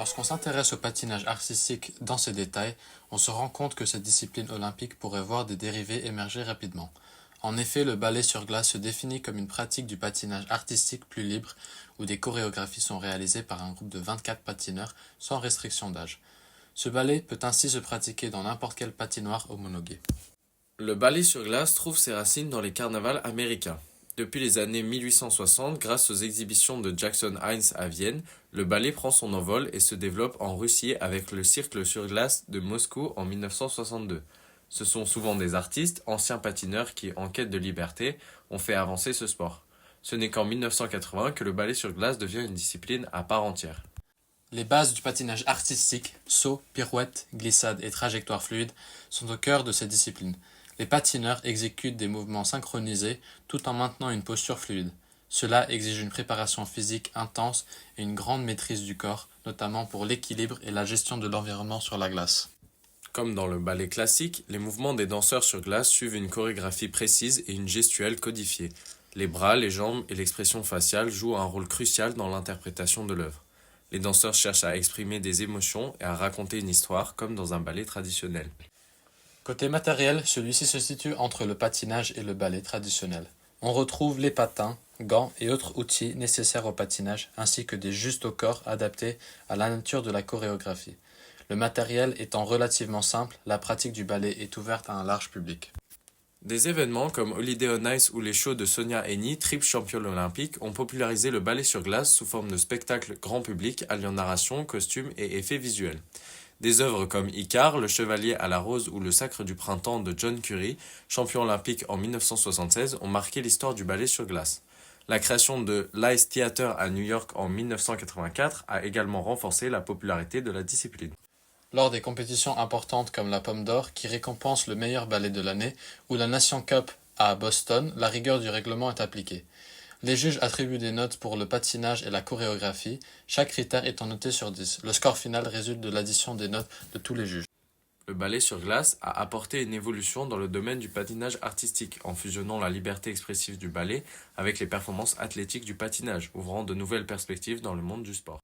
Lorsqu'on s'intéresse au patinage artistique dans ses détails, on se rend compte que cette discipline olympique pourrait voir des dérivés émerger rapidement. En effet, le ballet sur glace se définit comme une pratique du patinage artistique plus libre, où des chorégraphies sont réalisées par un groupe de 24 patineurs sans restriction d'âge. Ce ballet peut ainsi se pratiquer dans n'importe quelle patinoire homologuée. Le ballet sur glace trouve ses racines dans les carnavals américains. Depuis les années 1860, grâce aux exhibitions de Jackson Hines à Vienne, le ballet prend son envol et se développe en Russie avec le Cirque sur glace de Moscou en 1962. Ce sont souvent des artistes, anciens patineurs qui, en quête de liberté, ont fait avancer ce sport. Ce n'est qu'en 1980 que le ballet sur glace devient une discipline à part entière. Les bases du patinage artistique, saut, pirouette, glissade et trajectoire fluide, sont au cœur de cette discipline. Les patineurs exécutent des mouvements synchronisés tout en maintenant une posture fluide. Cela exige une préparation physique intense et une grande maîtrise du corps, notamment pour l'équilibre et la gestion de l'environnement sur la glace. Comme dans le ballet classique, les mouvements des danseurs sur glace suivent une chorégraphie précise et une gestuelle codifiée. Les bras, les jambes et l'expression faciale jouent un rôle crucial dans l'interprétation de l'œuvre. Les danseurs cherchent à exprimer des émotions et à raconter une histoire comme dans un ballet traditionnel. Côté matériel, celui-ci se situe entre le patinage et le ballet traditionnel. On retrouve les patins, gants et autres outils nécessaires au patinage, ainsi que des justes au corps adaptés à la nature de la chorégraphie. Le matériel étant relativement simple, la pratique du ballet est ouverte à un large public. Des événements comme Holiday on Ice ou les shows de Sonia Henny, triple championne olympique, ont popularisé le ballet sur glace sous forme de spectacle grand public alliant narration, costumes et effets visuels. Des œuvres comme Icare, Le Chevalier à la Rose ou Le Sacre du Printemps de John Currie, champion olympique en 1976, ont marqué l'histoire du ballet sur glace. La création de l'Ice Theatre à New York en 1984 a également renforcé la popularité de la discipline. Lors des compétitions importantes comme la Pomme d'Or, qui récompense le meilleur ballet de l'année, ou la Nation Cup à Boston, la rigueur du règlement est appliquée. Les juges attribuent des notes pour le patinage et la chorégraphie, chaque critère étant noté sur 10. Le score final résulte de l'addition des notes de tous les juges. Le ballet sur glace a apporté une évolution dans le domaine du patinage artistique en fusionnant la liberté expressive du ballet avec les performances athlétiques du patinage, ouvrant de nouvelles perspectives dans le monde du sport.